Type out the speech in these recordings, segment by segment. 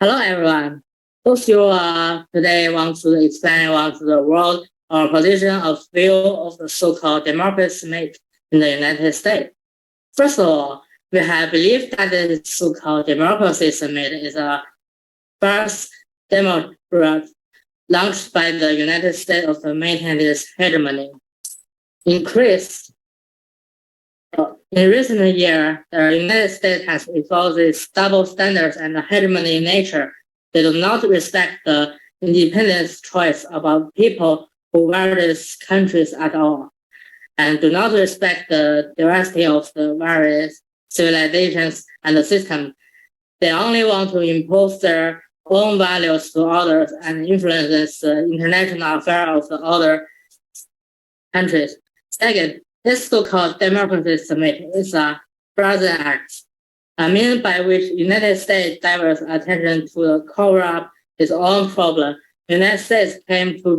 Hello, everyone. Those you today want to explain about the world or position of view of the so-called democracy summit in the United States. First of all, we have believed that the so-called democracy summit is a farce democrat launched by the United States to maintain its hegemony. In recent years, the United States has evolved its double standards and hegemony nature. They do not respect the independent choice about people who various countries at all, and do not respect the diversity of the various civilizations and the system. They only want to impose their own values to others and influence the international affairs of the other countries. Second, this so-called democracy summit is a brazen act, a means by which United States diverts attention to cover up its own problem. The United States claim to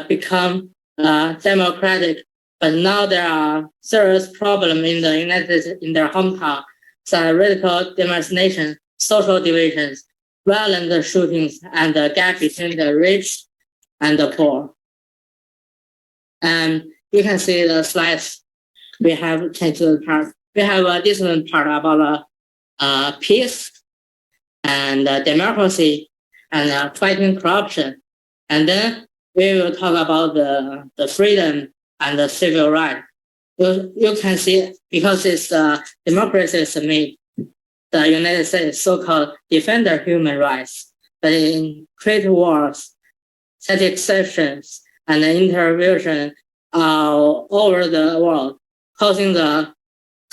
become democratic, but now there are serious problems in the United States in their hometown, such as radical demonstration, social divisions, violent shootings, and the gap between the rich and the poor. And you can see the slides. We have changed the part. We have a different part about peace and democracy and fighting corruption. And then we will talk about the freedom and the civil rights. You can see, because it's a democracy summit, the United States so-called defender human rights, but in create wars, set exceptions, and intervention over the world, causing the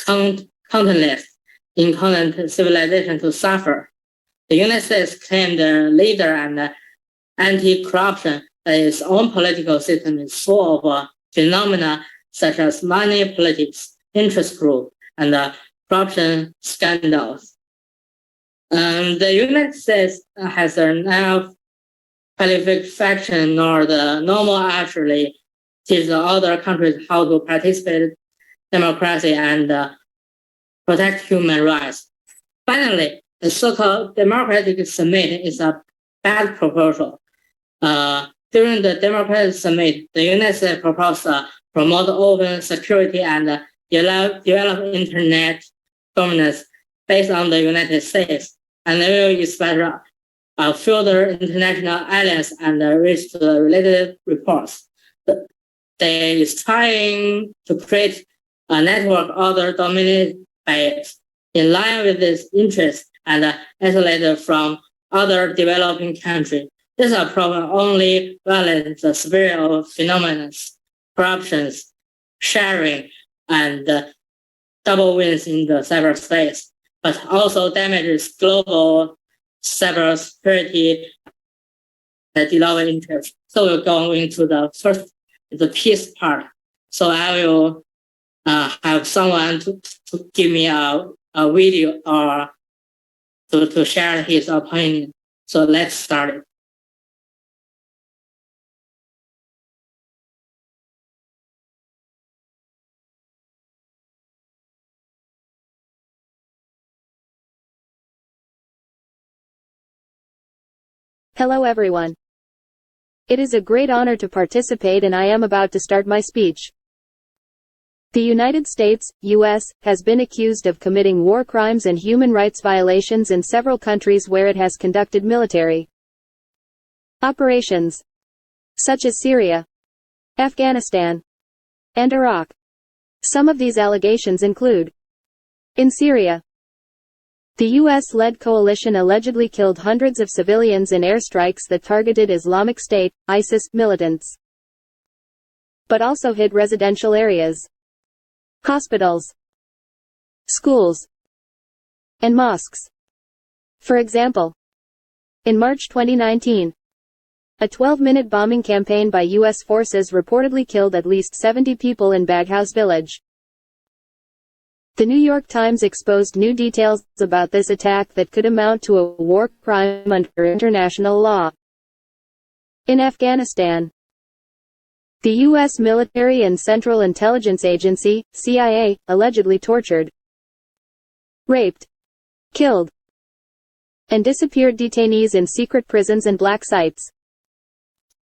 countless incontinent civilization to suffer. The United States claimed the leader and anti-corruption, but its own political system is full of phenomena such as money politics, interest group, and corruption scandals. The United States has enough qualification nor the normal actually teach the other countries how to participate in democracy and protect human rights. Finally, the so-called democratic summit is a bad proposal. During the democratic summit, the United States proposed to promote open security and develop internet governance based on the United States, and they will expect a further international alliance and reach the related reports. They is trying to create a network order dominated by it, in line with its interests and isolated from other developing countries. This problem only violates the spirit of phenomena, corruptions, sharing, and double wins in the cyberspace, but also damages global cybersecurity development interests. So we'll go into the peace part. So I will have someone to give me a video or to share his opinion. So let's start it. Hello everyone. It is a great honor to participate, and I am about to start my speech. The United States, U.S., has been accused of committing war crimes and human rights violations in several countries where it has conducted military operations, such as Syria, Afghanistan, and Iraq. Some of these allegations include: in Syria, the U.S.-led coalition allegedly killed hundreds of civilians in airstrikes that targeted Islamic State, ISIS, militants, but also hit residential areas, hospitals, schools, and mosques. For example, in March 2019, a 12-minute bombing campaign by U.S. forces reportedly killed at least 70 people in Baghouz village. The New York Times exposed new details about this attack that could amount to a war crime under international law. In Afghanistan, the U.S. military and Central Intelligence Agency, CIA, allegedly tortured, raped, killed, and disappeared detainees in secret prisons and black sites.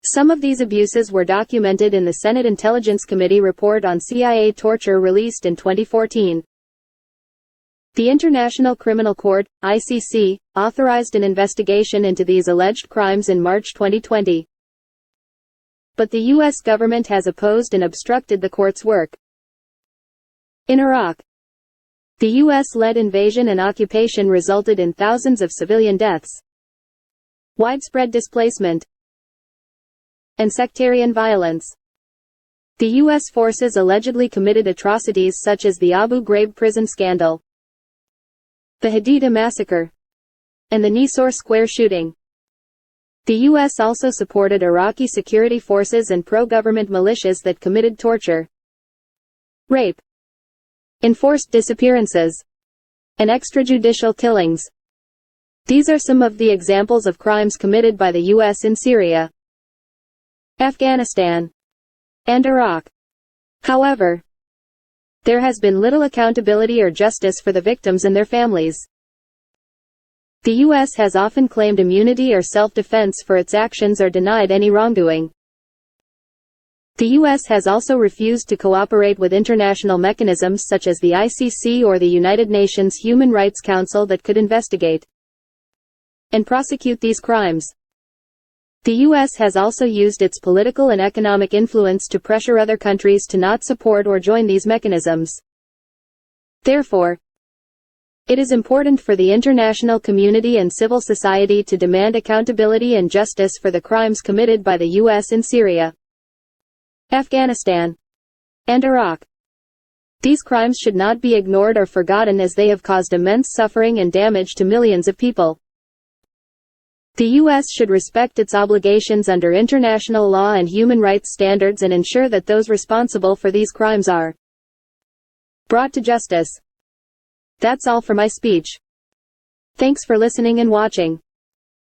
Some of these abuses were documented in the Senate Intelligence Committee report on CIA torture released in 2014. The International Criminal Court, ICC, authorized an investigation into these alleged crimes in March 2020. But the U.S. government has opposed and obstructed the court's work. In Iraq, the U.S.-led invasion and occupation resulted in thousands of civilian deaths, widespread displacement, and sectarian violence. The U.S. forces allegedly committed atrocities such as the Abu Ghraib prison scandal, the Haditha massacre, and the Nisour Square shooting. The U.S. also supported Iraqi security forces and pro-government militias that committed torture, rape, enforced disappearances, and extrajudicial killings. These are some of the examples of crimes committed by the U.S. in Syria, Afghanistan, and Iraq. However, there has been little accountability or justice for the victims and their families. The U.S. has often claimed immunity or self-defense for its actions or denied any wrongdoing. The U.S. has also refused to cooperate with international mechanisms such as the ICC or the United Nations Human Rights Council that could investigate and prosecute these crimes. The U.S. has also used its political and economic influence to pressure other countries to not support or join these mechanisms. Therefore, it is important for the international community and civil society to demand accountability and justice for the crimes committed by the U.S. in Syria, Afghanistan, and Iraq. These crimes should not be ignored or forgotten as they have caused immense suffering and damage to millions of people. The U.S. should respect its obligations under international law and human rights standards and ensure that those responsible for these crimes are brought to justice. That's all for my speech. Thanks for listening and watching.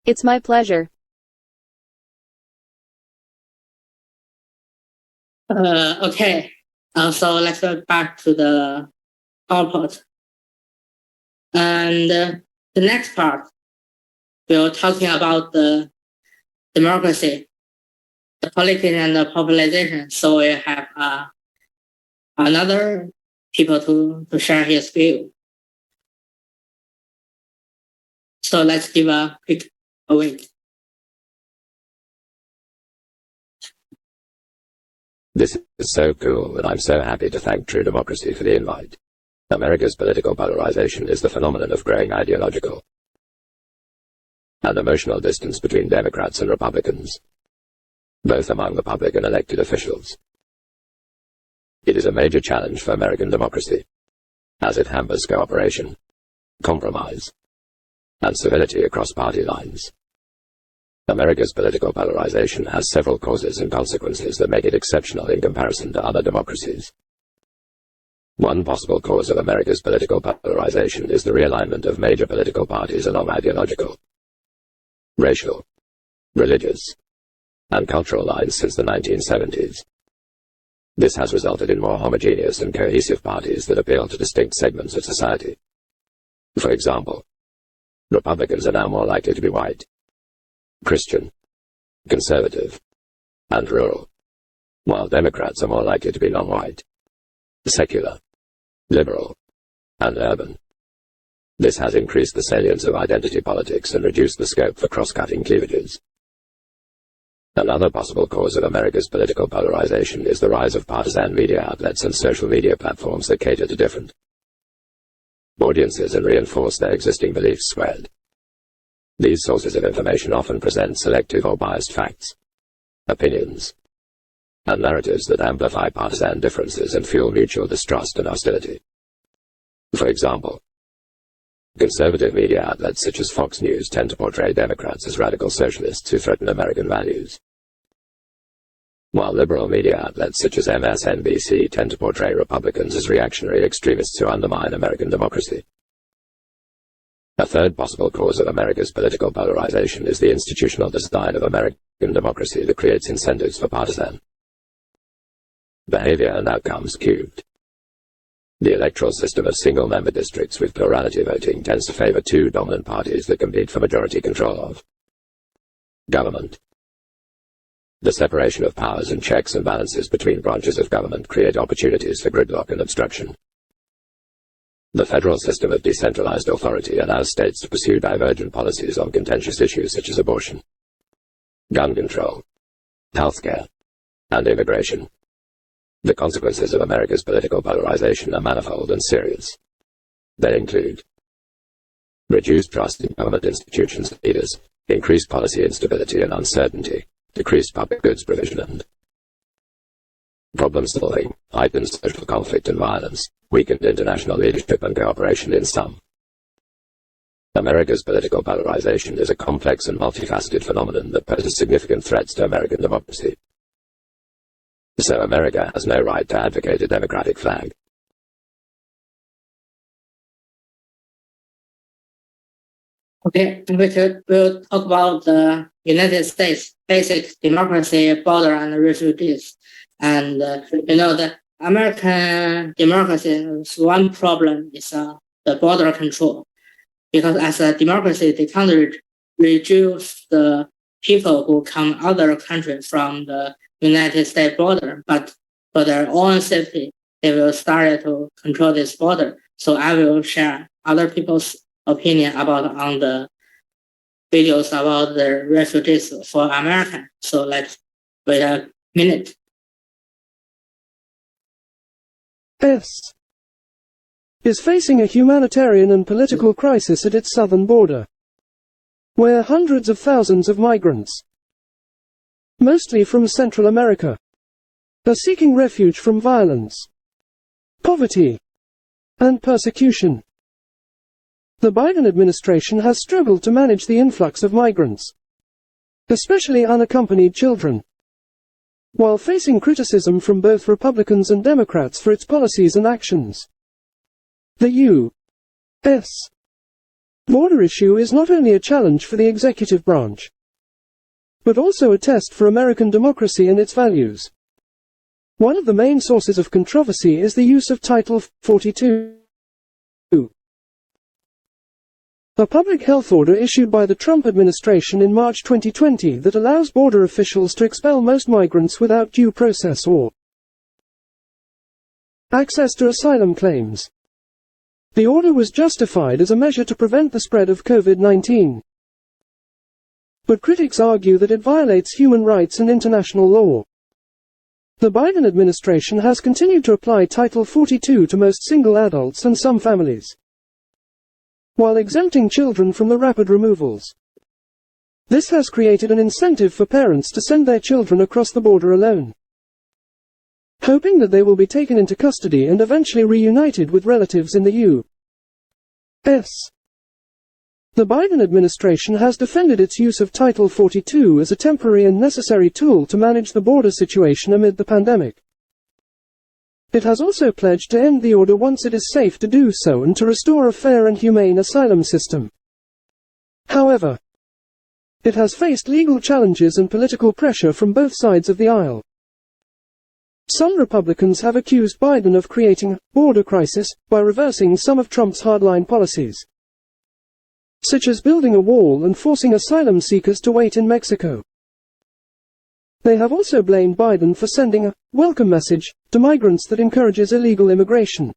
It's my pleasure. Okay. So let's go back to the PowerPoint. And the next part, we're talking about the democracy, the politics and the population. So we have another people to share his view. So let's give a quick wait. This is so cool, and I'm so happy to thank True Democracy for the invite. America's political polarization is the phenomenon of growing ideological and emotional distance between Democrats and Republicans, both among the public and elected officials. It is a major challenge for American democracy, as it hampers cooperation, compromise, and civility across party lines. America's political polarization has several causes and consequences that make it exceptional in comparison to other democracies. One possible cause of America's political polarization is the realignment of major political parties along ideological, racial, religious, and cultural lines since the 1970s. This has resulted in more homogeneous and cohesive parties that appeal to distinct segments of society. For example, Republicans are now more likely to be white, Christian, conservative, and rural, while Democrats are more likely to be non-white, secular, liberal, and urban. This has increased the salience of identity politics and reduced the scope for cross-cutting cleavages. Another possible cause of America's political polarization is the rise of partisan media outlets and social media platforms that cater to different audiences and reinforce their existing beliefs squared. These sources of information often present selective or biased facts, opinions, and narratives that amplify partisan differences and fuel mutual distrust and hostility. For example, conservative media outlets such as Fox News tend to portray Democrats as radical socialists who threaten American values, while liberal media outlets such as MSNBC tend to portray Republicans as reactionary extremists who undermine American democracy. A third possible cause of America's political polarization is the institutional design of American democracy that creates incentives for partisan behavior and outcomes cubed. The electoral system of single-member districts with plurality voting tends to favor two dominant parties that compete for majority control of government. The separation of powers and checks and balances between branches of government create opportunities for gridlock and obstruction. The federal system of decentralized authority allows states to pursue divergent policies on contentious issues such as abortion, gun control, healthcare, and immigration. The consequences of America's political polarization are manifold and serious. They include reduced trust in government institutions and leaders, increased policy instability and uncertainty, decreased public goods provision and problem solving, heightened social conflict and violence, weakened international leadership and cooperation in some. America's political polarization is a complex and multifaceted phenomenon that poses significant threats to American democracy. So America has no right to advocate a democratic flag. Okay, we'll talk about the United States basic democracy, border, and refugees. And the American democracy's one problem is the border control, because as a democracy, they can't reduce the people who come other countries from the United States border, but for their own safety, they will start to control this border. So I will share other people's opinion on the videos about the refugees for America. So let's wait a minute. S is facing a humanitarian and political crisis at its southern border, where hundreds of thousands of migrants, mostly from Central America, are seeking refuge from violence, poverty, and persecution. The Biden administration has struggled to manage the influx of migrants, especially unaccompanied children, while facing criticism from both Republicans and Democrats for its policies and actions. The U.S. border issue is not only a challenge for the executive branch, but also a test for American democracy and its values. One of the main sources of controversy is the use of Title 42, a public health order issued by the Trump administration in March 2020 that allows border officials to expel most migrants without due process or access to asylum claims. The order was justified as a measure to prevent the spread of COVID-19. But critics argue that it violates human rights and international law. The Biden administration has continued to apply Title 42 to most single adults and some families, while exempting children from the rapid removals. This has created an incentive for parents to send their children across the border alone, hoping that they will be taken into custody and eventually reunited with relatives in the U.S. The Biden administration has defended its use of Title 42 as a temporary and necessary tool to manage the border situation amid the pandemic. It has also pledged to end the order once it is safe to do so and to restore a fair and humane asylum system. However, it has faced legal challenges and political pressure from both sides of the aisle. Some Republicans have accused Biden of creating a border crisis by reversing some of Trump's hardline policies, such as building a wall and forcing asylum seekers to wait in Mexico. They have also blamed Biden for sending a welcome message to migrants that encourages illegal immigration.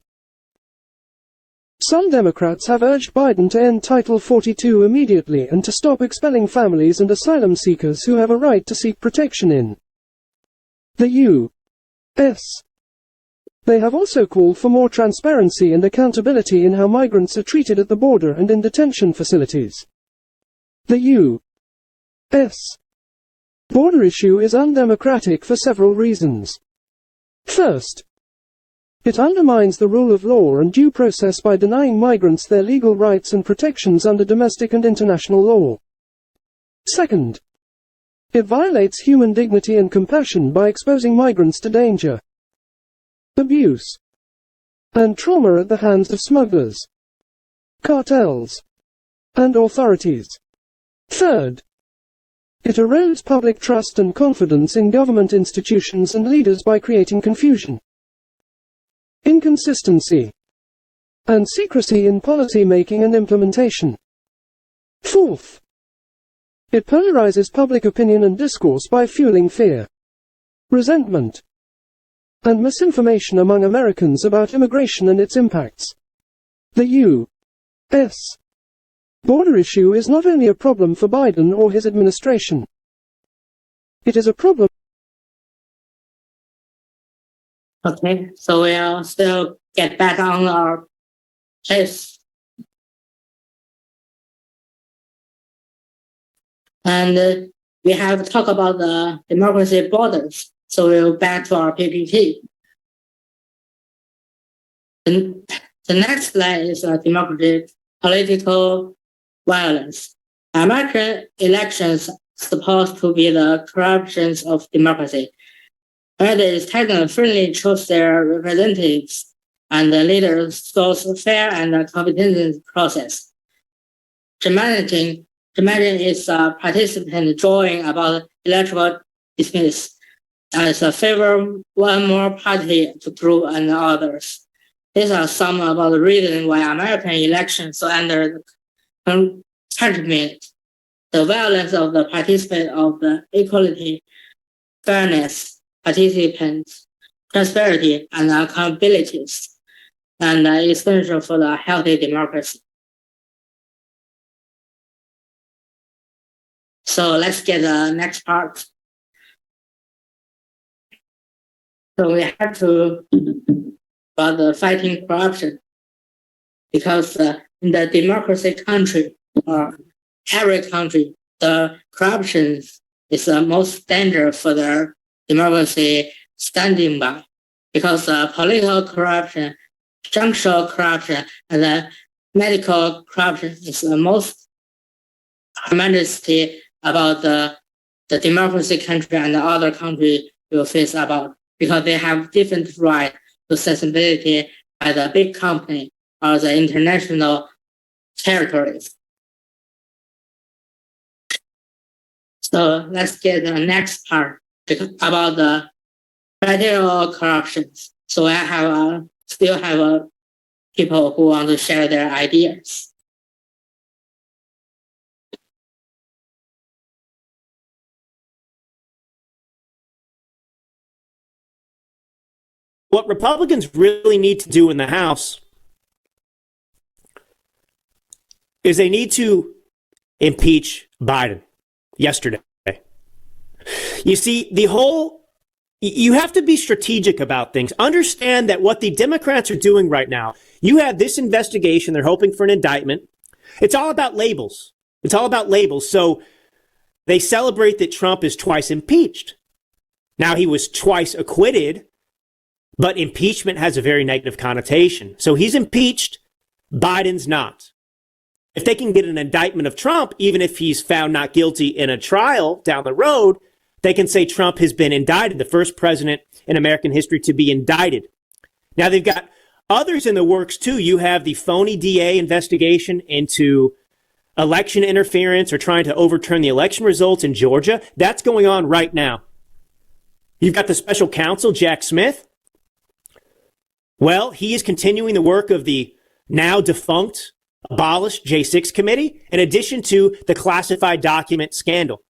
Some Democrats have urged Biden to end Title 42 immediately and to stop expelling families and asylum seekers who have a right to seek protection in the U.S. They have also called for more transparency and accountability in how migrants are treated at the border and in detention facilities. The U.S. border issue is undemocratic for several reasons. First, it undermines the rule of law and due process by denying migrants their legal rights and protections under domestic and international law. Second, it violates human dignity and compassion by exposing migrants to danger, abuse, and trauma at the hands of smugglers, cartels, and authorities. Third, it erodes public trust and confidence in government institutions and leaders by creating confusion, inconsistency, and secrecy in policy making and implementation. Fourth, it polarizes public opinion and discourse by fueling fear, resentment, and misinformation among Americans about immigration and its impacts. The U.S. border issue is not only a problem for Biden or his administration. It is a problem. Okay, so we'll still get back on our case. And we have talked about the democracy borders. So we'll back to our PPT. And the next slide is democracy, political violence. American elections supposed to be the corruptions of democracy, where the establishment freely choose their representatives and the leaders through fair and competent process. Demanding is a participant drawing about electoral dismiss as a favor one more party to prove and others. These are some about the reasons why American elections are under containment. The violence of the participant of the equality, fairness, participants, prosperity, and accountabilities, and essential for the healthy democracy. So let's get the next part. So we have to about the fighting corruption, because in the democracy country or every country, the corruption is the most danger for the democracy standing by, because political corruption, judicial corruption, and the medical corruption is the most tremendously about the democracy country and the other country will face about, because they have different rights to accessibility by the big company or the international territories. So let's get the next part about the federal corruptions. So I still have people who want to share their ideas. What Republicans really need to do in the House is they need to impeach Biden yesterday. You see, you have to be strategic about things. Understand that what the Democrats are doing right now, you have this investigation, they're hoping for an indictment. It's all about labels. It's all about labels. So they celebrate that Trump is twice impeached. Now, he was twice acquitted, but impeachment has a very negative connotation. So he's impeached, Biden's not. If they can get an indictment of Trump, even if he's found not guilty in a trial down the road, they can say Trump has been indicted, the first president in American history to be indicted. Now, they've got others in the works, too. You have the phony DA investigation into election interference or trying to overturn the election results in Georgia. That's going on right now. You've got the special counsel, Jack Smith. Well, he is continuing the work of the now defunct, abolished J6 committee, in addition to the classified document scandal.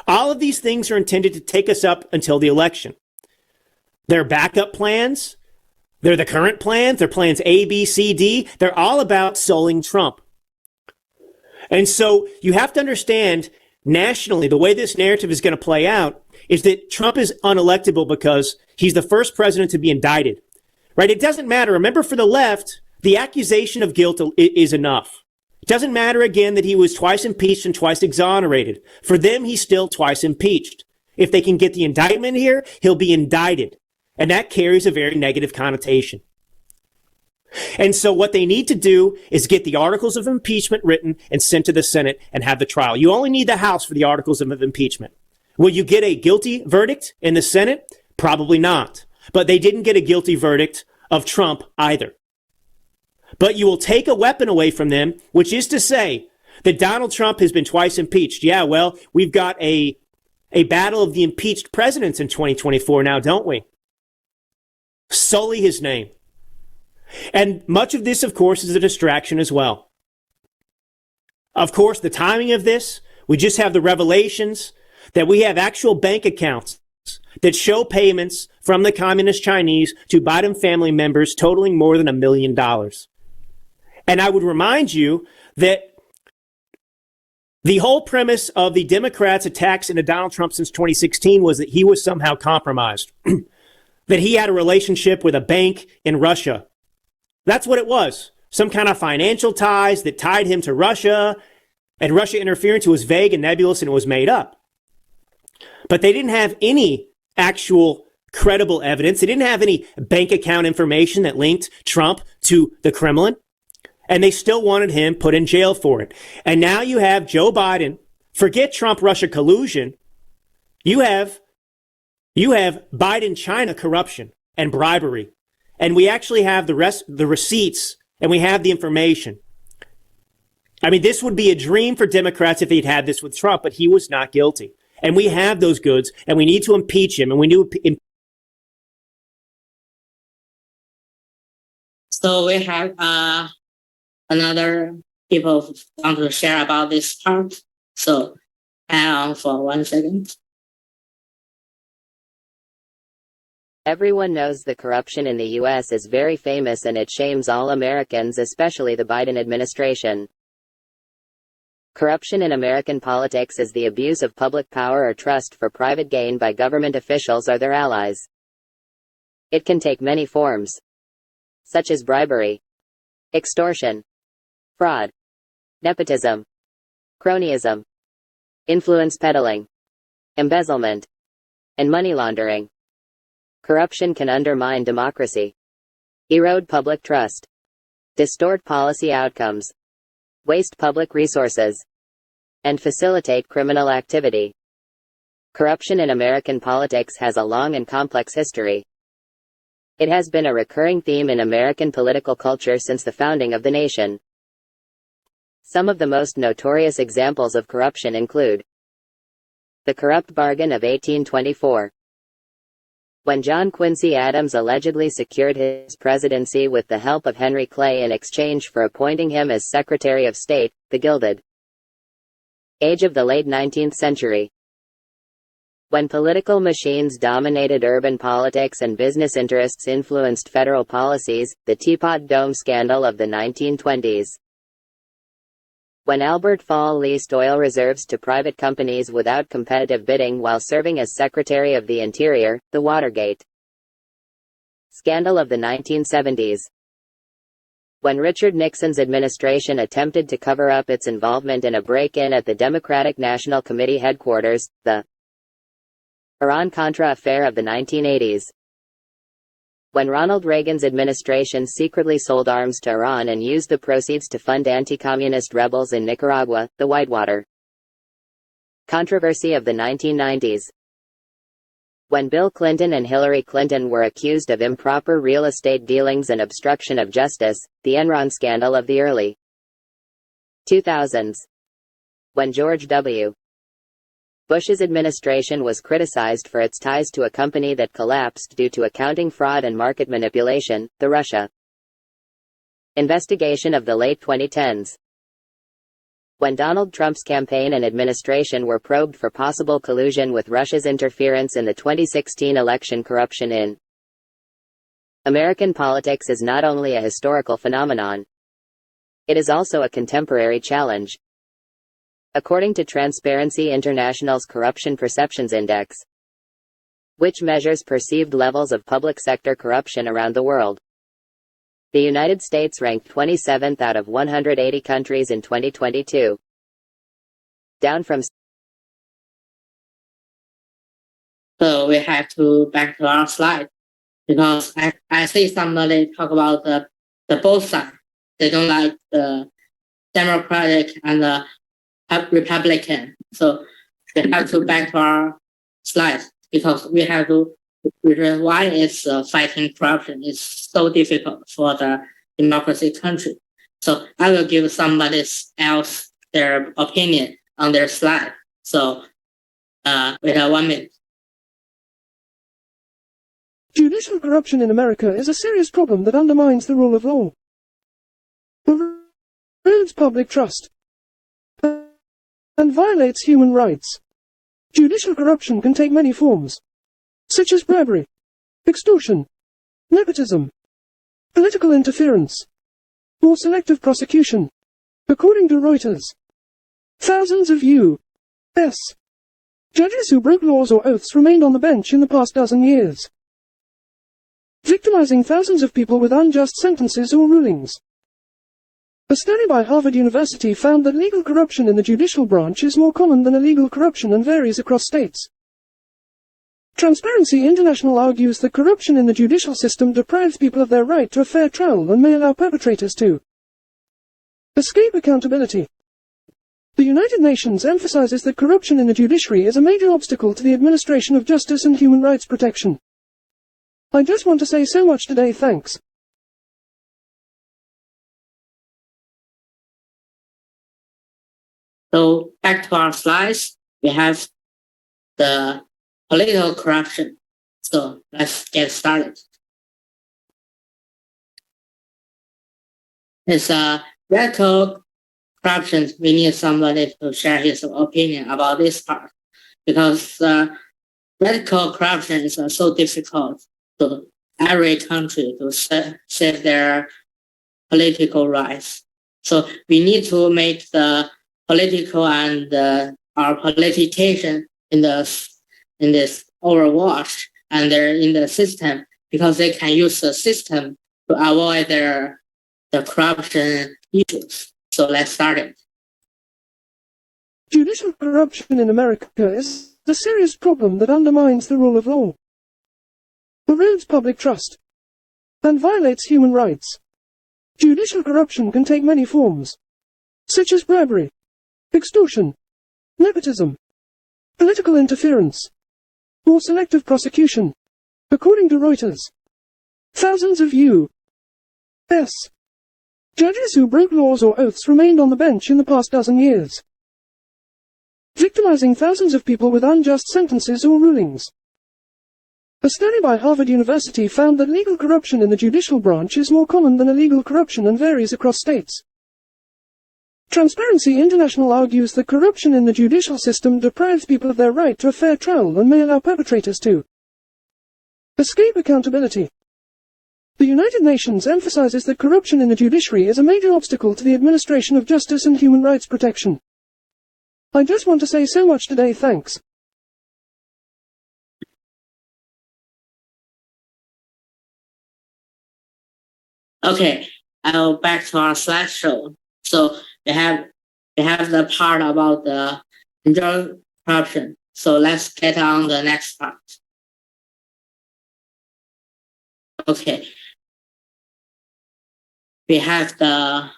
All of these things are intended to take us up until the election. They're backup plans. They're the current plans. They're plans A, B, C, D. They're all about sullying Trump. And so you have to understand nationally, the way this narrative is going to play out is that Trump is unelectable because he's the first president to be indicted. Right? It doesn't matter. Remember, for the left, the accusation of guilt is enough. It doesn't matter, again, that he was twice impeached and twice exonerated. For them, he's still twice impeached. If they can get the indictment here, he'll be indicted. And that carries a very negative connotation. And so what they need to do is get the articles of impeachment written and sent to the Senate and have the trial. You only need the House for the articles of impeachment. Will you get a guilty verdict in the Senate? Probably not. But they didn't get a guilty verdict of Trump either. But you will take a weapon away from them, which is to say that Donald Trump has been twice impeached. Yeah, well, we've got a battle of the impeached presidents in 2024 now, don't we? Sully his name. And much of this, of course, is a distraction as well. Of course, the timing of this, we just have the revelations that we have actual bank accounts that show payments from the Communist Chinese to Biden family members totaling more than $1 million. And I would remind you that the whole premise of the Democrats' attacks into Donald Trump since 2016 was that he was somehow compromised, that he had a relationship with a bank in Russia. That's what it was. Some kind of financial ties that tied him to Russia, and Russia interference was vague and nebulous and it was made up. But they didn't have any actual credible evidence. They didn't have any bank account information that linked Trump to the Kremlin. And they still wanted him put in jail for it. And now you have Joe Biden. Forget Trump-Russia collusion. You have Biden-China corruption and bribery. And we actually have the receipts, and we have the information. I mean, this would be a dream for Democrats if they'd had this with Trump, but he was not guilty. And we have those goods, and we need to impeach him, and we need to. So we have another people want to share about this part. So hang on for 1 second. Everyone knows the corruption in the U.S. is very famous and it shames all Americans, especially the Biden administration. Corruption in American politics is the abuse of public power or trust for private gain by government officials or their allies. It can take many forms, such as bribery, extortion, fraud, nepotism, cronyism, influence peddling, embezzlement, and money laundering. Corruption can undermine democracy, erode public trust, distort policy outcomes, waste public resources, and facilitate criminal activity. Corruption in American politics has a long and complex history. It has been a recurring theme in American political culture since the founding of the nation. Some of the most notorious examples of corruption include the corrupt bargain of 1824. When John Quincy Adams allegedly secured his presidency with the help of Henry Clay in exchange for appointing him as Secretary of State, the Gilded Age of the late 19th century. When political machines dominated urban politics and business interests influenced federal policies, the Teapot Dome scandal of the 1920s. When Albert Fall leased oil reserves to private companies without competitive bidding while serving as Secretary of the Interior, the Watergate scandal of the 1970s. When Richard Nixon's administration attempted to cover up its involvement in a break-in at the Democratic National Committee headquarters, the Iran-Contra affair of the 1980s. When Ronald Reagan's administration secretly sold arms to Iran and used the proceeds to fund anti-communist rebels in Nicaragua, the Whitewater controversy of the 1990s. When Bill Clinton and Hillary Clinton were accused of improper real estate dealings and obstruction of justice, the Enron scandal of the early 2000s. When George W. Bush's administration was criticized for its ties to a company that collapsed due to accounting fraud and market manipulation, the Russia investigation of the late 2010s. When Donald Trump's campaign and administration were probed for possible collusion with Russia's interference in the 2016 election. Corruption in American politics is not only a historical phenomenon, it is also a contemporary challenge. According to Transparency International's Corruption Perceptions Index, which measures perceived levels of public sector corruption around the world, the United States ranked 27th out of 180 countries in 2022, down from. So we have to back to our slide because I see somebody talk about the both sides. They don't like the Democratic and the Republican. So we have to back to our slides because we have to reason why is fighting corruption is so difficult for the democracy country. So I will give somebody else their opinion on their slide. So we have 1 minute. Judicial corruption in America is a serious problem that undermines the rule of law, erodes public trust, and violates human rights. Judicial corruption can take many forms, such as bribery, extortion, nepotism, political interference, or selective prosecution. According to Reuters, thousands of U.S. judges who broke laws or oaths remained on the bench in the past dozen years, victimizing thousands of people with unjust sentences or rulings. A study by Harvard University found that legal corruption in the judicial branch is more common than illegal corruption and varies across states. Transparency International argues that corruption in the judicial system deprives people of their right to a fair trial and may allow perpetrators to escape accountability. The United Nations emphasizes that corruption in the judiciary is a major obstacle to the administration of justice and human rights protection. I just want to say so much today, thanks. So back to our slides, we have the political corruption. So let's get started. It's radical corruption. We need somebody to share his opinion about this part, because radical corruption is so difficult to every country to save their political rights. So we need to make the political and our politician in this overwatch, and they're in the system, because they can use the system to avoid the corruption issues. So let's start it. Judicial corruption in America is a serious problem that undermines the rule of law, erodes public trust, and violates human rights. Judicial corruption can take many forms, such as bribery, extortion, nepotism, political interference, or selective prosecution. According to Reuters, thousands of U.S. judges who broke laws or oaths remained on the bench in the past dozen years, victimizing thousands of people with unjust sentences or rulings. A study by Harvard University found that legal corruption in the judicial branch is more common than illegal corruption and varies across states. Transparency International argues that corruption in the judicial system deprives people of their right to a fair trial and may allow perpetrators to escape accountability. The United Nations emphasizes that corruption in the judiciary is a major obstacle to the administration of justice and human rights protection. I just want to say so much today, thanks. Okay, I'll back to our slideshow. So we have the part about the internal corruption. So let's get on the next part. Okay. We have the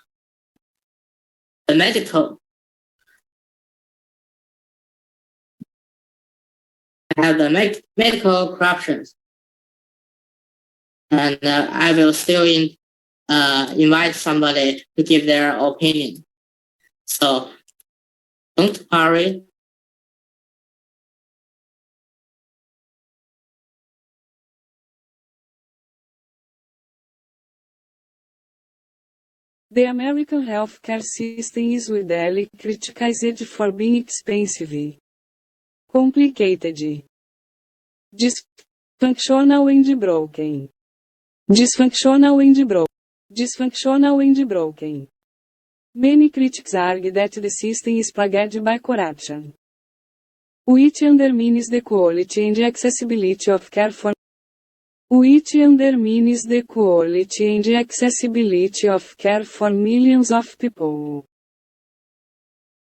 medical. We have the medical corruption. And I will still invite somebody to give their opinion. So don't hurry. The American healthcare system is widely criticized for being expensive, complicated, dysfunctional and broken. Many critics argue that the system is plagued by corruption, which undermines the quality and accessibility of care for millions of people.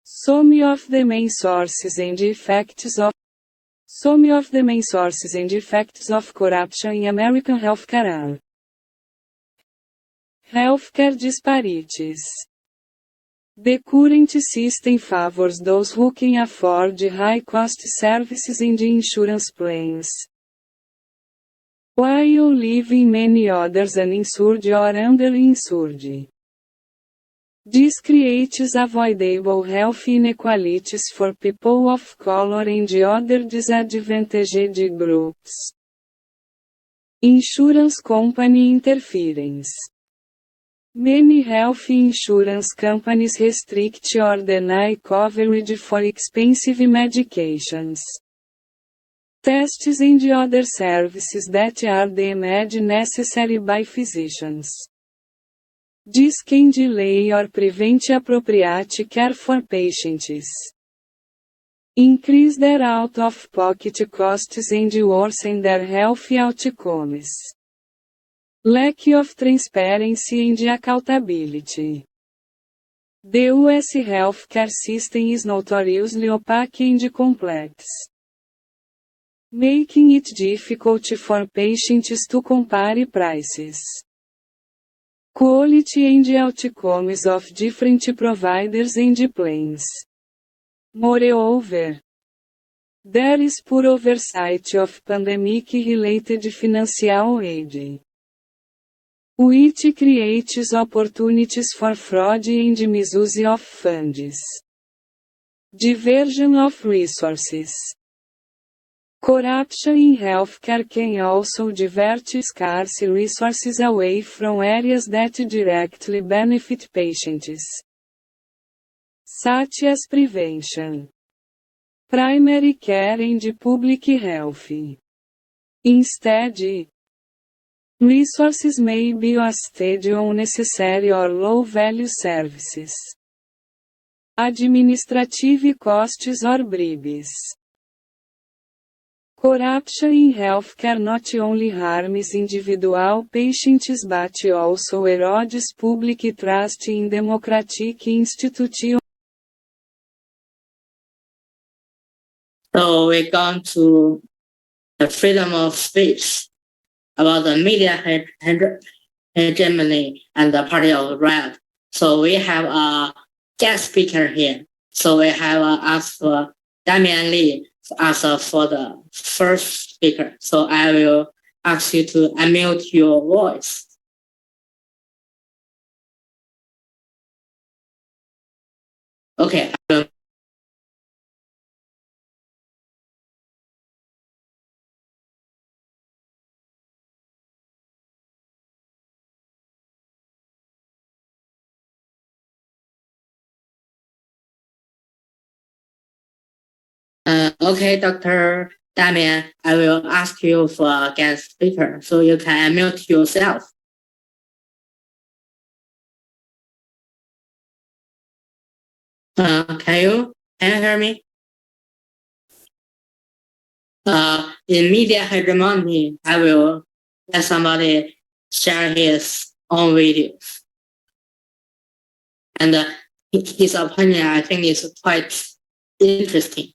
Some of the main sources and effects of corruption in American healthcare are healthcare disparities. The current system favors those who can afford high-cost services and insurance plans, while leaving many others uninsured or underinsured. This creates avoidable health inequalities for people of color and other disadvantaged groups. Insurance company interference. Many health insurance companies restrict or deny coverage for expensive medications, tests and other services that are deemed necessary by physicians. This can delay or prevent appropriate care for patients, increase their out-of-pocket costs and worsen their health outcomes. Lack of transparency and accountability. The U.S. healthcare system is notoriously opaque and complex, making it difficult for patients to compare prices, quality and outcomes of different providers and plans. Moreover, there is poor oversight of pandemic-related financial aid, which creates opportunities for fraud and misuse of funds. Diversion of resources. Corruption in healthcare can also divert scarce resources away from areas that directly benefit patients, such as prevention, primary care and public health. Instead, resources may be wasted on unnecessary or low-value services, administrative costs or bribes. Corruption in healthcare not only harms individual patients but also erodes public trust in democratic institutions. So we're going to the freedom of speech about the media hegemony and the party of right. So we have a guest speaker here. So we have asked for Damian Lee as for the first speaker. So I will ask you to unmute your voice. Okay. Okay, Dr. Damian, I will ask you for a guest speaker, so you can unmute yourself. Can you hear me? In media hegemony, I will let somebody share his own videos. And his opinion, I think, is quite interesting.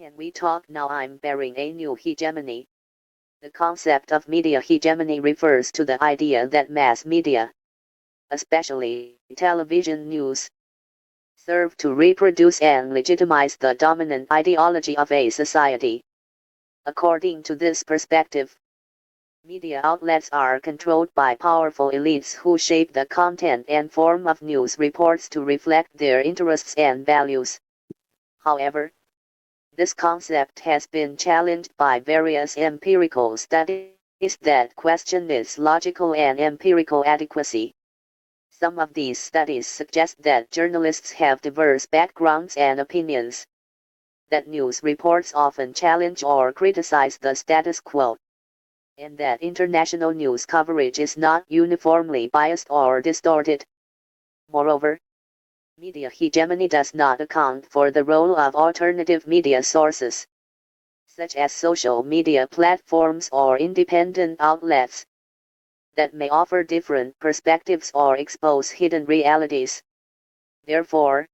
Can we talk now? I'm bearing a new hegemony. The concept of media hegemony refers to the idea that mass media, especially television news, serve to reproduce and legitimize the dominant ideology of a society. According to this perspective, media outlets are controlled by powerful elites who shape the content and form of news reports to reflect their interests and values. However, this concept has been challenged by various empirical studies that question its logical and empirical adequacy. Some of these studies suggest that journalists have diverse backgrounds and opinions, that news reports often challenge or criticize the status quo, and that international news coverage is not uniformly biased or distorted. Moreover, media hegemony does not account for the role of alternative media sources, such as social media platforms or independent outlets, that may offer different perspectives or expose hidden realities. Therefore,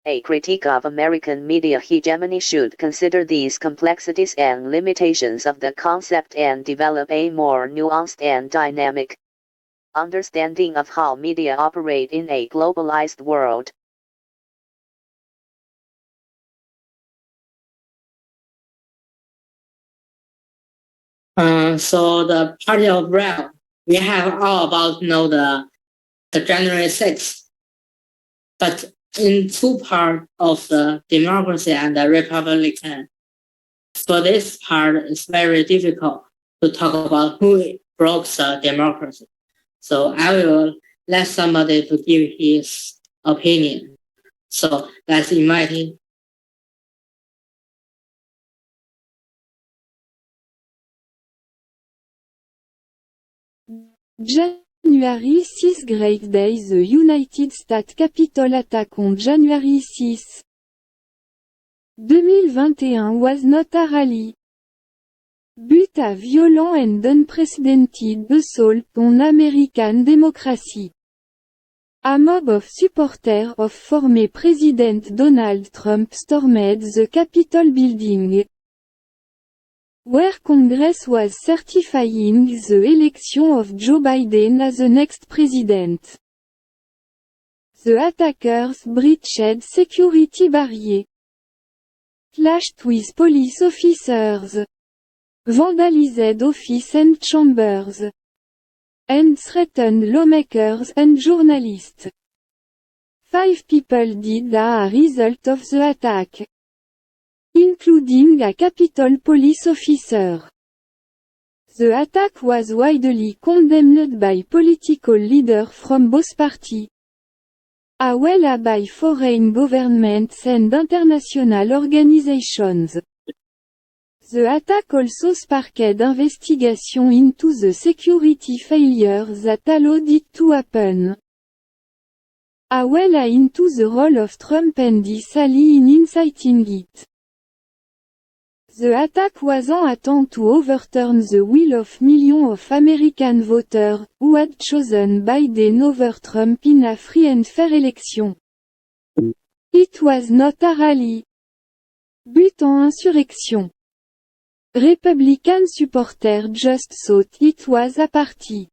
a critique of American media hegemony should consider these complexities and limitations of the concept and develop a more nuanced and dynamic understanding of how media operate in a globalized world. So the party of realm, we have all about the January 6th. But in two parts of the democracy and the republican. For this part, it's very difficult to talk about who broke the democracy. So I will let somebody to give his opinion. So let's invite him. January 6 Great Day. The United States Capitol attack on January 6, 2021 was not a rally, but a violent and unprecedented assault on American democracy. A mob of supporters of former President Donald Trump stormed the Capitol building, where Congress was certifying the election of Joe Biden as the next president. The attackers breached security barriers, clashed with police officers, vandalized offices and chambers, and threatened lawmakers and journalists. 5 people died as a result of the attack, including a Capitol police officer. The attack was widely condemned by political leaders from both parties, as well as by foreign governments and international organizations. The attack also sparked investigation into the security failures that allowed it to happen, as well as into the role of Trump and his allies in inciting it. The attack was an attempt to overturn the will of millions of American voters, who had chosen Biden over Trump in a free and fair election. It was not a rally, but an insurrection. Republican supporters just thought it was a party.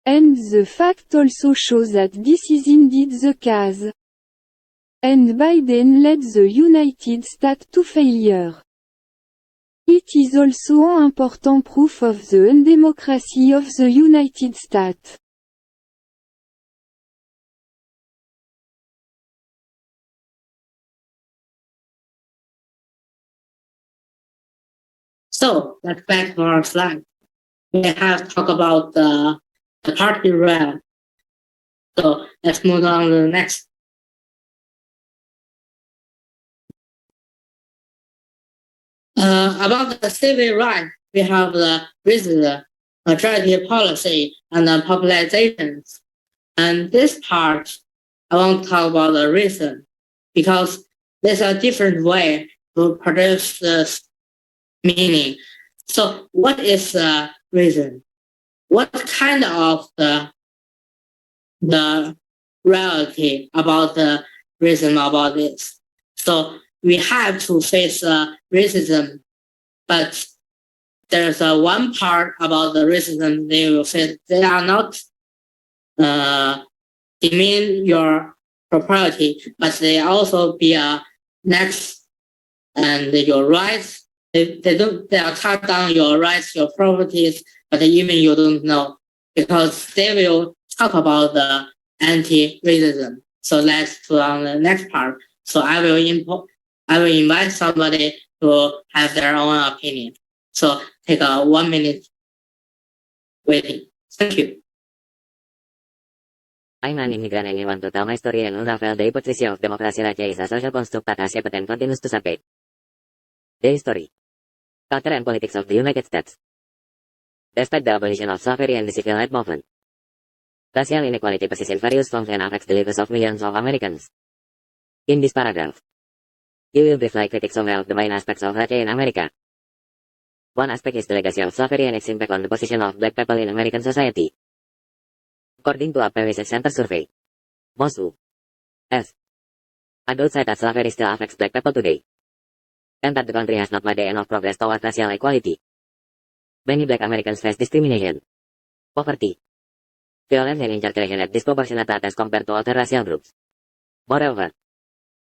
And the fact also shows that this is indeed the case. And Biden led the United States to failure. It is also an important proof of the undemocracy of the United States. So let's back to our slide. We have talked about the party realm. So let's move on to the next. About the civil rights, we have the reason, majority policy, and the popularizations. And this part, I want to talk about the reason, because there's a different way to produce this meaning. So what is the reason? What kind of the reality about the reason about this? So we have to face racism, but there's one part about the racism they will face. They are not demean your property, but they also be next and your rights. They are cut down your rights, your properties, but even you don't know, because they will talk about the anti-racism. So let's go on the next part. So I will invite somebody to have their own opinion. So take a 1 minute waiting. Thank you. I'm an immigrant and I want to tell my story and unravel the hypocrisy of democracy that is a social construct that has happened and continues to survive. The history, culture and politics of the United States. Despite the abolition of slavery and the civil rights movement, racial inequality persists in various forms and affects the lives of millions of Americans. In this paragraph, you will briefly critique some of the main aspects of race in America. One aspect is the legacy of slavery and its impact on the position of black people in American society. According to a Pew Research Center survey, most U.S. adults say that slavery still affects black people today, and that the country has not made enough progress toward racial equality. Many black Americans face discrimination, poverty, violence and incarceration at disproportionate rates as compared to other racial groups. Moreover,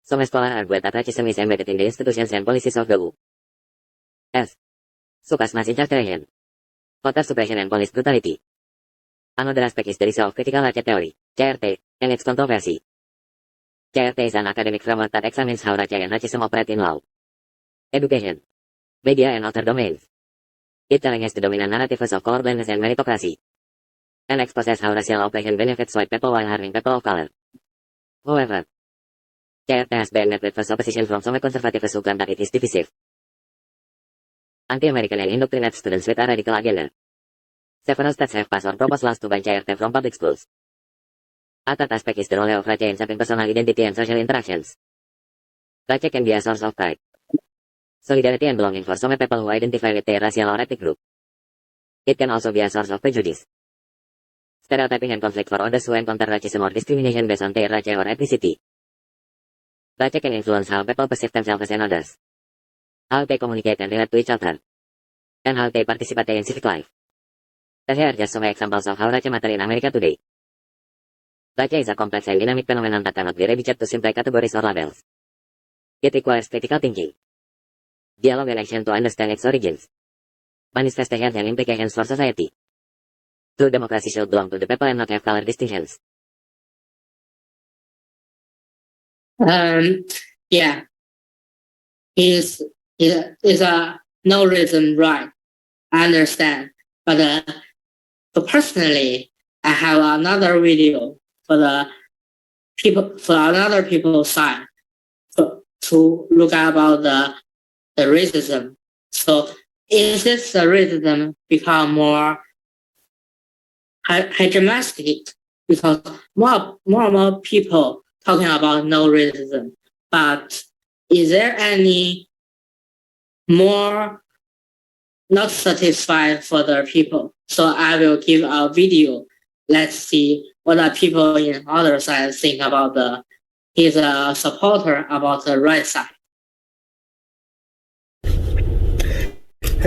some scholars argue that racism is embedded in the institutions and policies of the U.S., such as mass incarceration, voter suppression and police brutality. Another aspect is the rise of critical race theory, CRT, and its controversy. JRT is an academic framework that examines how race and racism operate in law, education, media and other domains. It challenges the dominant narratives of colorblindness and meritocracy, and exposes how racial oppression benefits white people while harming people of color. However, JRT has been met with first opposition from some conservatives who claim that it is divisive, anti-American and indoctrinates students with a radical agenda. Several states have passed or proposed laws to ban JRT from public schools. A third aspect is the role of race in shaping personal identity and social interactions. Race can be a source of pride, solidarity and belonging for some people who identify with their racial or ethnic group. It can also be a source of prejudice, stereotyping and conflict for others who encounter racism or discrimination based on their race or ethnicity. Race can influence how people perceive themselves and others, how they communicate and relate to each other, and how they participate in civic life. Here are just some examples of how race matter in America today. Race is a complex and dynamic phenomenon that cannot be reduced to simple categories or labels. It requires critical thinking, dialogue and action to understand its origins, manifestations and implications for society. True democracy should belong to the people and not have color distinctions. Yeah, is a no reason right. I understand, but personally, I have another video for the people, for another people's side, to look about the racism. So is this racism become more hegemonic because more and more people talking about no racism, but is there any more not satisfied for the people? So I will give a video. Let's see what the people in other side think about he's a supporter about the right side.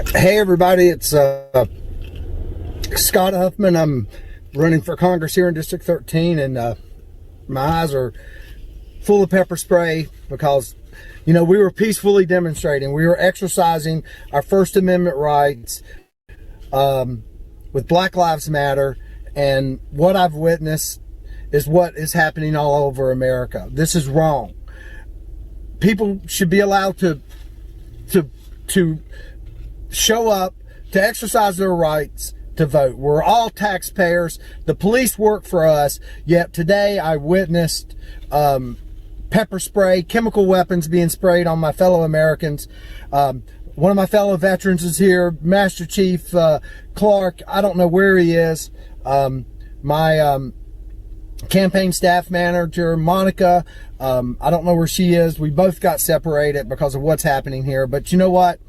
Hey everybody, it's Scott Huffman. I'm running for Congress here in District 13, and my eyes are full of pepper spray because, you know, we were peacefully demonstrating. We were exercising our First Amendment rights with Black Lives Matter, and what I've witnessed is what is happening all over America. This is wrong. People should be allowed to show up, to exercise their rights to vote. We're all taxpayers. The police work for us. Yet today I witnessed pepper spray, chemical weapons being sprayed on my fellow Americans. One of my fellow veterans is here, Master Chief Clark. I don't know where he is. My campaign staff manager, Monica, I don't know where she is. We both got separated because of what's happening here. But you know what?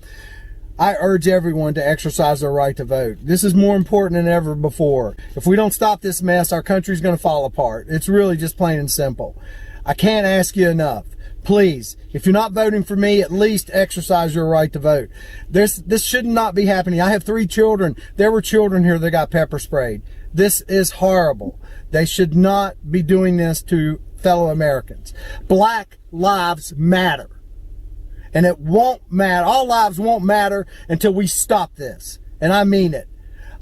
I urge everyone to exercise their right to vote. This is more important than ever before. If we don't stop this mess, our country's going to fall apart. It's really just plain and simple. I can't ask you enough. Please, if you're not voting for me, at least exercise your right to vote. This should not be happening. I have 3 children. There were children here that got pepper sprayed. This is horrible. They should not be doing this to fellow Americans. Black lives matter. And it won't matter. All lives won't matter until we stop this. And I mean it.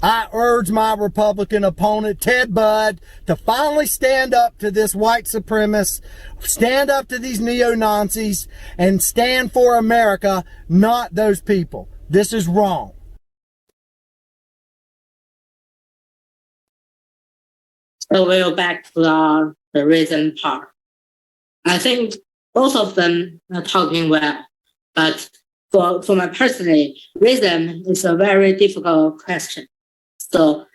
I urge my Republican opponent, Ted Budd, to finally stand up to this white supremacist, stand up to these neo-Nazis, and stand for America, not those people. This is wrong. So we'll back to the reason part. I think both of them are talking well. But for my personally, reason is a very difficult question. So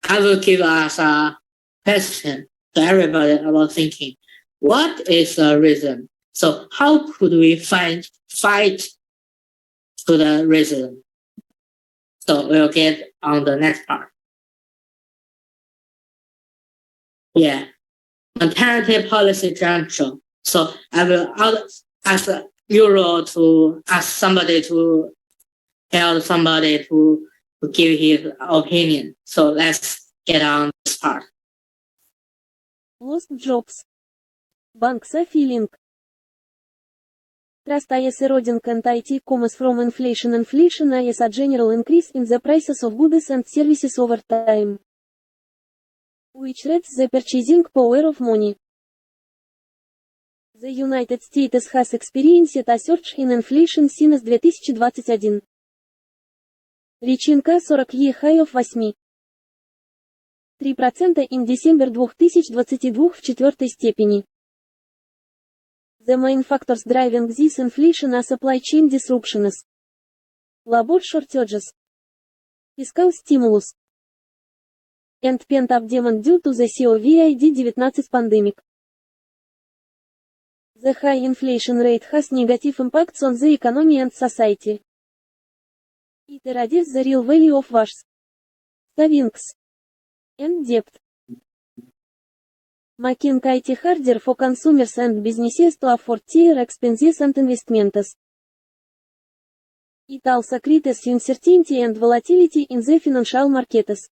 I will give us a question to everybody about thinking, what is the reason? So how could we fight to the reason? So we'll get on the next part. Yeah, maternity policy juncture. So I will ask Euro to ask somebody to tell somebody to give his opinion. So let's get on this part. Lost jobs. Banks are feeling. Trust is eroding and IT comes from inflation. Inflation is a general increase in the prices of goods and services over time, which rates the purchasing power of money. The United States has experienced a surge in inflation since 2021. Reaching a 40-year high of 8,3% in December 2022 в четвертой степени. The main factors driving this inflation are supply chain disruptions, labor shortages, fiscal stimulus, and pent-up demand due to the COVID-19 pandemic. The high inflation rate has negative impacts on the economy and society. It erodes the real value of wages, savings, and debt, making it harder for consumers and businesses to afford their expenses and investments. It also creates uncertainty and volatility in the financial markets,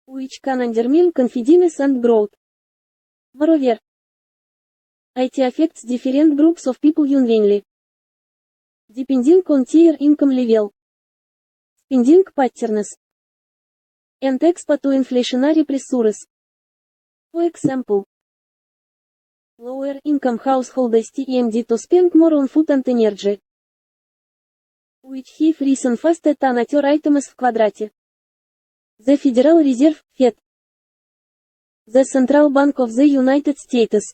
which can undermine confidence and growth. Moreover, it affects different groups of people unevenly, depending on their income level, spending patterns, and exposed to inflationary pressures. For example, lower income households tend to spend more on food and energy, which have risen faster than other items в квадрате. The Federal Reserve, Fed, the Central Bank of the United States,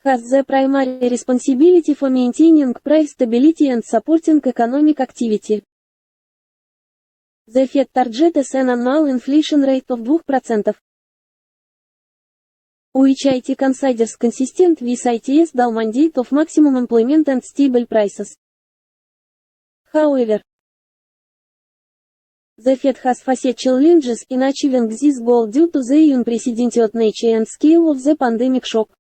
has the primary responsibility for maintaining price stability and supporting economic activity. The Fed targets an annual inflation rate of 2%, which it considers consistent with its dual mandate of maximum employment and stable prices. However, the Fed has faced challenges in achieving this goal due to the unprecedented nature and scale of the pandemic shock.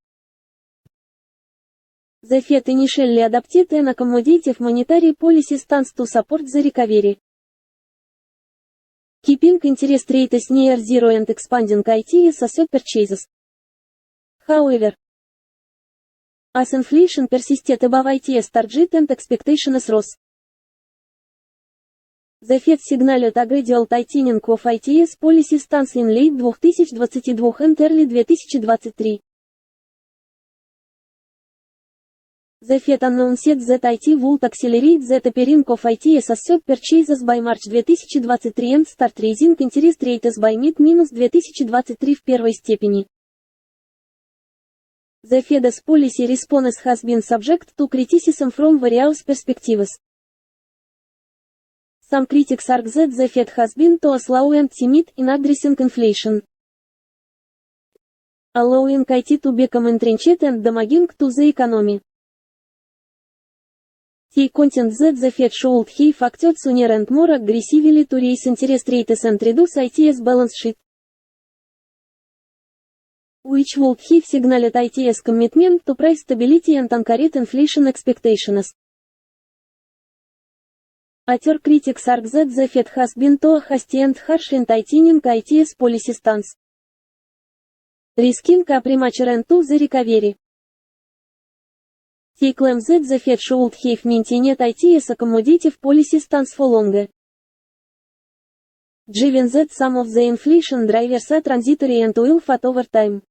The Fed initially adopted an accommodative monetary policy stance to support the recovery, keeping interest rates near zero and expanding its asset purchases. However, as inflation persisted above its target and expectations rose, the Fed signaled a gradual tightening of its policy stance in late 2022 and early 2023. The Fed announced that it would accelerate the tapering of its asset purchases by March 2023 and start raising interest rates by mid-2023 в первой степени. The Fed's policy response has been subject to criticism from various perspectives. Some critics argue that the Fed has been too slow and timid in addressing inflation, allowing it to become entrenched and damaging to the economy. They contend that the Fed should have acted sooner and more aggressively to raise interest rates and reduce its balance sheet, which would have signaled its commitment to price stability and anchored inflation expectations. Other critics argue that the Fed has been too hasty and harsh in tightening its policy stance, risking a premature end to the recovery. They claim that the Fed should have maintained its accommodative policy stance for longer, given that some of the inflation drivers are transitory and will fade over time.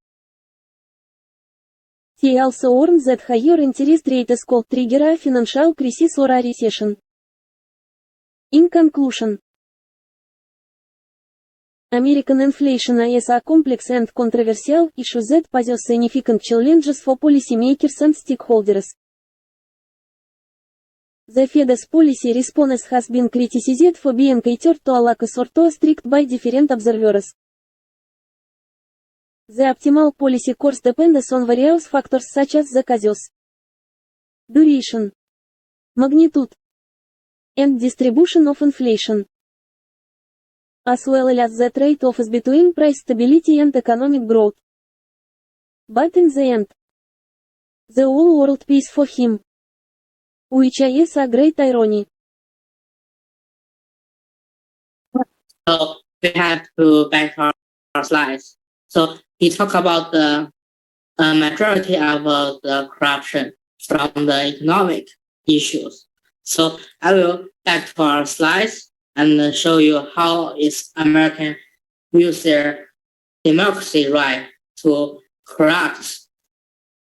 They also warn that higher interest rates could trigger a financial crisis or a recession. In conclusion, American inflation is a complex and controversial issue that poses significant challenges for policymakers and stakeholders. The Fed's policy response has been criticized for being either too lax or too strict by different observers. The optimal policy course depends on various factors such as the causes, duration, magnitude, and distribution of inflation, as well as the trade-offs between price stability and economic growth. But in the end, the whole world pays for him, which is a great irony. So we have to back our slides. So he talked about the majority of the corruption from the economic issues. So I will back to our slides and show you how is American use their democracy right to corrupt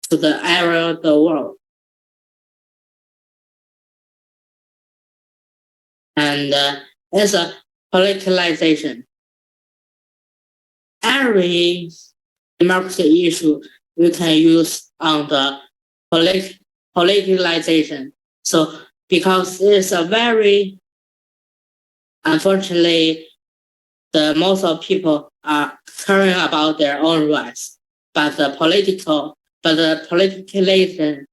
to the area of the world. And it's a politicalization. Every democracy issue we can use on the politicalization. So because it's a very, unfortunately, the most of people are caring about their own rights, but the politicalization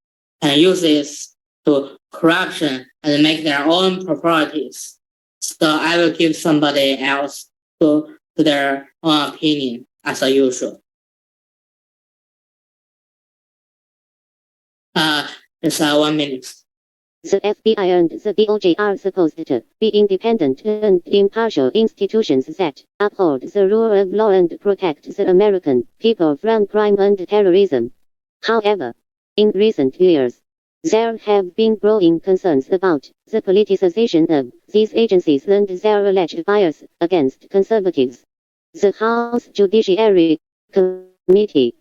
can use this to corruption and make their own properties. So I will give somebody else to their own opinion as usual. It's 1 minute. The FBI and the DOJ are supposed to be independent and impartial institutions that uphold the rule of law and protect the American people from crime and terrorism. However, in recent years, there have been growing concerns about the politicization of these agencies and their alleged bias against conservatives. The House Judiciary Committee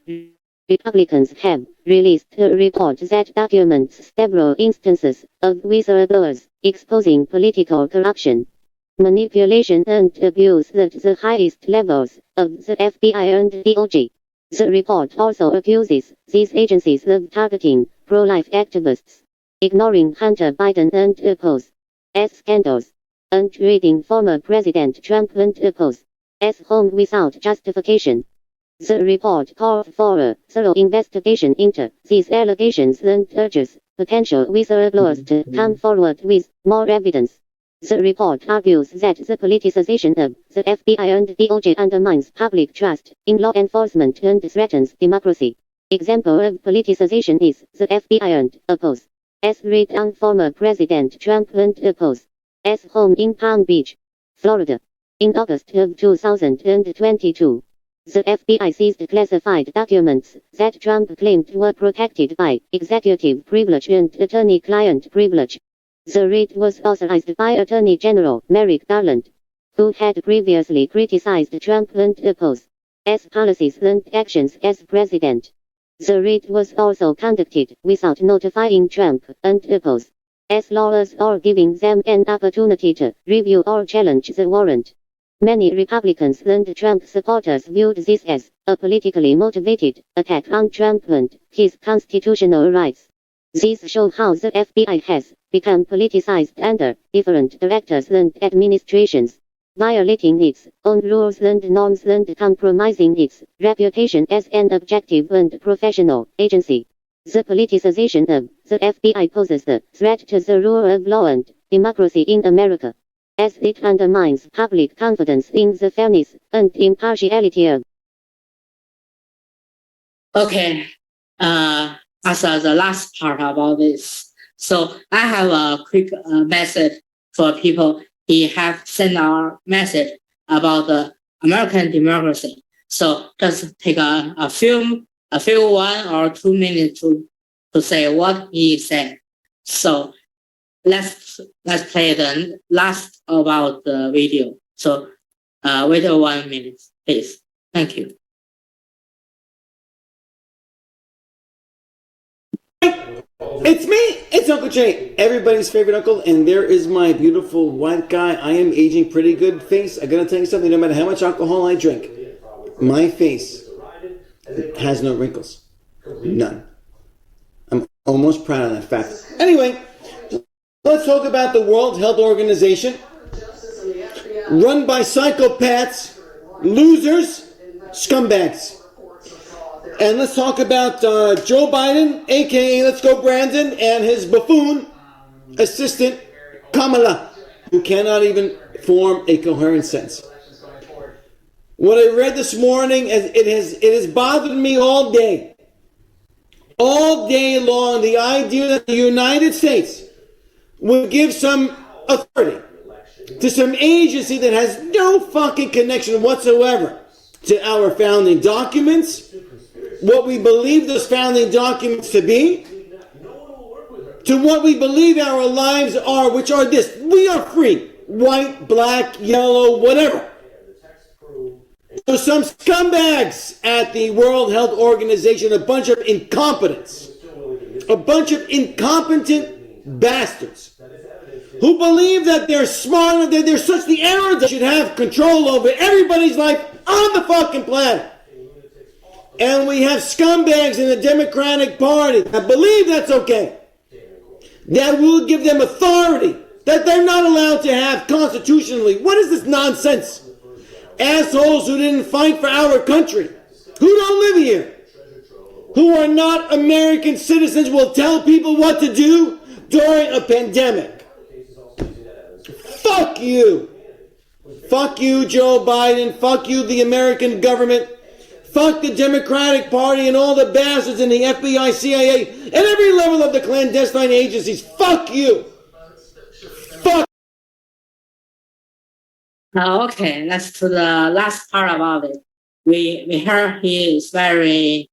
Republicans have released a report that documents several instances of whistleblowers exposing political corruption, manipulation and abuse at the highest levels of the FBI and DOJ. The report also accuses these agencies of targeting pro-life activists, ignoring Hunter Biden and oppose S scandals, and treating former President Trump and oppose S home without justification. The report calls for a thorough investigation into these allegations and urges potential whistleblowers to come forward with more evidence. The report argues that the politicization of the FBI and DOJ undermines public trust in law enforcement and threatens democracy. Example of politicization is the FBI and oppose S raid on former President Trump and oppose S home in Palm Beach, Florida. In August of 2022. The FBI seized classified documents that Trump claimed were protected by executive privilege and attorney-client privilege. The raid was authorized by Attorney General Merrick Garland, who had previously criticized Trump and oppose S policies and actions as president. The raid was also conducted without notifying Trump and oppose S lawyers or giving them an opportunity to review or challenge the warrant. Many Republicans and Trump supporters viewed this as a politically motivated attack on Trump and his constitutional rights. These show how the FBI has become politicized under different directors and administrations, violating its own rules and norms and compromising its reputation as an objective and professional agency. The politicization of the FBI poses a threat to the rule of law and democracy in America, as it undermines public confidence in the fairness and impartiality of. Okay, as the last part about this, so I have a quick message for people. He have sent our message about the American democracy. So just take a few 1 or 2 minutes to say what he said. So let's play the last about the video. So wait 1 minute, please. Thank you. It's me! It's Uncle Jay, everybody's favorite uncle, and there is my beautiful white guy. I am aging pretty good face. I gotta tell you something, no matter how much alcohol I drink, my face has no wrinkles. None. I'm almost proud of that fact. Anyway, let's talk about the World Health Organization, run by psychopaths, losers, scumbags. And let's talk about Joe Biden, aka Let's Go Brandon, and his buffoon assistant, Kamala, who cannot even form a coherent sentence. What I read this morning, it has bothered me all day. All day long, the idea that the United States would give some authority to some agency that has no fucking connection whatsoever to our founding documents, what we believe those founding documents to be, to what we believe our lives are, which are this: we are free, white, black, yellow, whatever. So some scumbags at the World Health Organization, a bunch of incompetents, a bunch of incompetent bastards who believe that they're smart, that they're such the arrogant that should have control over everybody's life on the fucking planet. And we have scumbags in the Democratic Party that believe that's okay, that will give them authority that they're not allowed to have constitutionally. What is this nonsense? Assholes who didn't fight for our country, who don't live here, who are not American citizens, will tell people what to do during a pandemic. Fuck you. Fuck you, Joe Biden. Fuck you, the American government. Fuck the Democratic Party and all the bastards in the FBI, CIA, and every level of the clandestine agencies. Fuck you. Fuck. Okay, let's to the last part about it. We heard he is very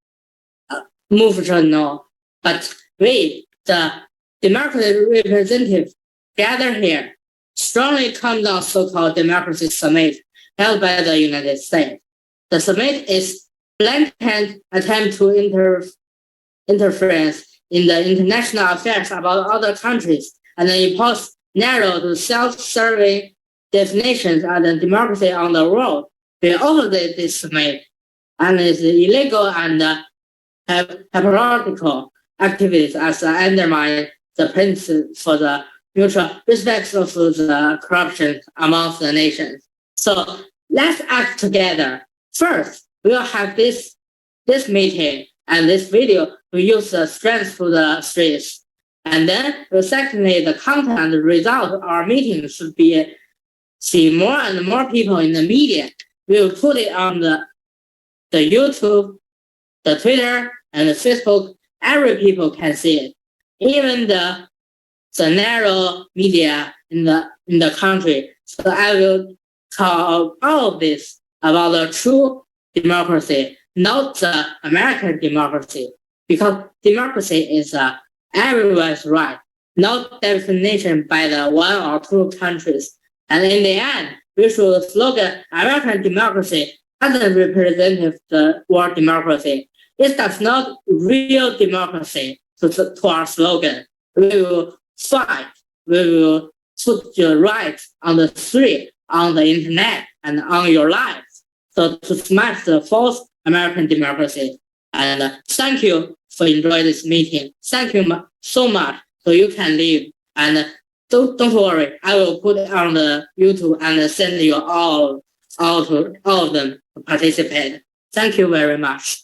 emotional, but we, the democratic representatives gathered here, strongly condemn so-called democracy summit held by the United States. The summit is blatant attempt to interference in the international affairs about other countries and impose narrow to self-serving definitions of the democracy on the world. We opposite this summit and its illegal and hypocritical activities as undermine the principle for the mutual respect of the corruption amongst the nations. So let's act together. First, we'll have this meeting and this video to use the strength to the streets. And then, secondly, the content and the result of our meeting should be see more and more people in the media. We will put it on the YouTube, the Twitter, and the Facebook. Every people can see it. Even the narrow media in the country. So I will talk all of this about the true democracy, not the American democracy, because democracy is everyone's right, not definition by the one or two countries. And in the end, we should slogan American democracy doesn't represent the world democracy. It does not real democracy to our slogan. We will fight. We will put your rights on the street, on the internet, and on your lives. So to smash the false American democracy. And thank you for enjoying this meeting. Thank you so much. So you can leave. And don't worry. I will put it on the YouTube and send you all of them to participate. Thank you very much.